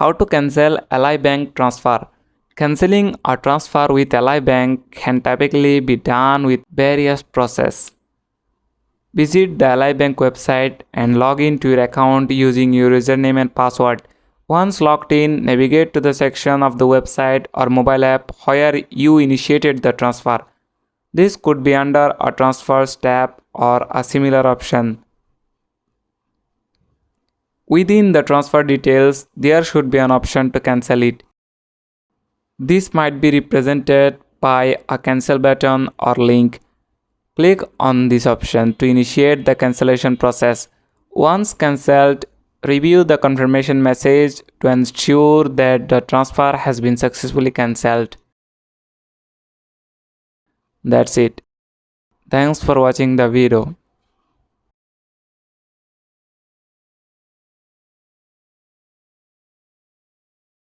How to cancel Ally Bank transfer. Cancelling a transfer with Ally Bank can typically be done with various processes. Visit the Ally Bank website and log in to your account using your username and password. Once logged in, navigate to the section of the website or mobile app where you initiated the transfer. This could be under a Transfers tab or a similar option. Within the transfer details, there should be an option to cancel it. This might be represented by a cancel button or link. Click on this option to initiate the cancellation process. Once cancelled, review the confirmation message to ensure that the transfer has been successfully cancelled. That's it. Thanks for watching the video.